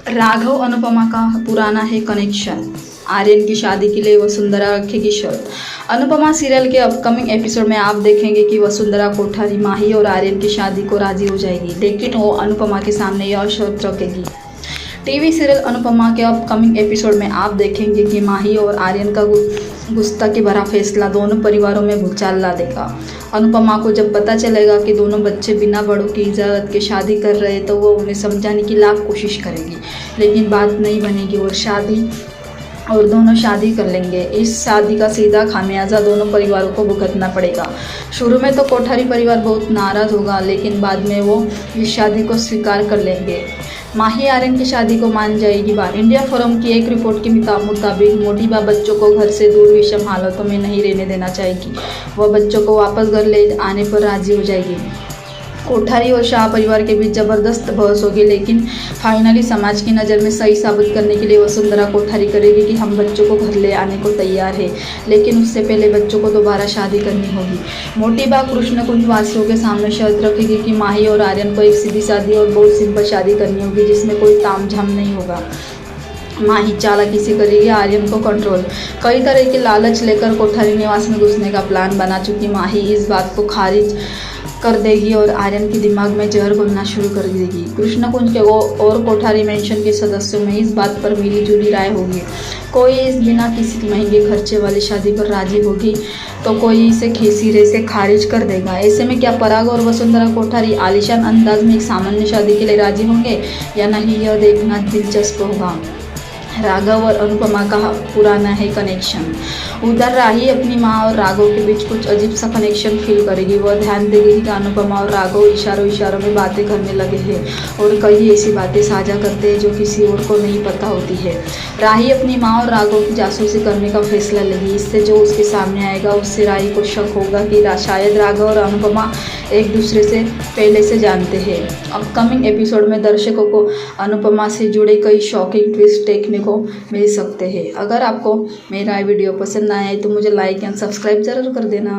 राघव अनुपमा का पुराना है कनेक्शन। आर्यन की शादी के लिए वसुंधरा रखेगी शर्त। अनुपमा सीरियल के अपकमिंग एपिसोड में आप देखेंगे कि वसुंधरा कोठारी माही और आर्यन की शादी को राजी हो जाएगी, लेकिन वो अनुपमा के सामने यह शर्त रखेगी। टीवी सीरियल अनुपमा के अपकमिंग एपिसोड में आप देखेंगे कि माही और आर्यन का गुस्ताखी भरा फैसला दोनों परिवारों में भूचाल ला देगा। अनुपमा को जब पता चलेगा कि दोनों बच्चे बिना बड़ों की इजाज़त के शादी कर रहे तो वो उन्हें समझाने की लाख कोशिश करेगी, लेकिन बात नहीं बनेगी और दोनों शादी कर लेंगे। इस शादी का सीधा खामियाजा दोनों परिवारों को भुगतना पड़ेगा। शुरू में तो कोठारी परिवार बहुत नाराज़ होगा, लेकिन बाद में वो इस शादी को स्वीकार कर लेंगे। माही आर्यन की शादी को मान जाएगी बात। इंडिया फोरम की एक रिपोर्ट के मुताबिक मोटिबा बच्चों को घर से दूर विषम हालतों में नहीं रहने देना चाहेगी। वह बच्चों को वापस घर ले आने पर राजी हो जाएगी। कोठारी और शाह परिवार के बीच जबरदस्त बहस होगी, लेकिन फाइनली समाज की नज़र में सही साबित करने के लिए वसुंधरा कोठारी करेगी कि हम बच्चों को घर ले आने को तैयार है, लेकिन उससे पहले बच्चों को दोबारा शादी करनी होगी। मोटिबा कृष्णकुंज वासियों के सामने शर्त रखेगी कि माही और आर्यन को एक सीधी शादी और बहुत सिंपल शादी करनी होगी, जिसमें कोई तामझाम नहीं होगा। माही चालाकी से करेगी आर्यन को कंट्रोल। कई तरह के लालच लेकर कोठारी निवास में घुसने का प्लान बना चुकी माही इस बात को खारिज कर देगी और आर्यन के दिमाग में जहर घुलना शुरू कर देगी। कृष्णकुंज के और कोठारी मेंशन के सदस्यों में इस बात पर मिली जुली राय होगी। कोई इस बिना किसी महंगे खर्चे वाली शादी पर राजी होगी तो कोई इसे सिरे से खारिज कर देगा। ऐसे में क्या पराग और वसुंधरा कोठारी आलीशान अंदाज में एक सामान्य शादी के लिए राजी होंगे या नहीं, यह देखना दिलचस्प होगा। राघव और अनुपमा का पुराना है कनेक्शन। उधर राही अपनी माँ और राघव के बीच कुछ अजीब सा कनेक्शन फील करेगी। वह ध्यान देगी कि अनुपमा और राघव इशारों में बातें करने लगे हैं और कई ऐसी बातें साझा करते हैं जो किसी और को नहीं पता होती है। राही अपनी माँ और राघव की जासूसी करने का फैसला लेगी। इससे जो उसके सामने आएगा उससे राही को शक होगा कि शायद राघव और अनुपमा एक दूसरे से पहले से जानते हैं। अपकमिंग एपिसोड में दर्शकों को अनुपमा से जुड़े कई शॉकिंग ट्विस्ट देखने को मिल सकते हैं। अगर आपको मेरा वीडियो पसंद आया है तो मुझे लाइक एंड सब्सक्राइब जरूर कर देना।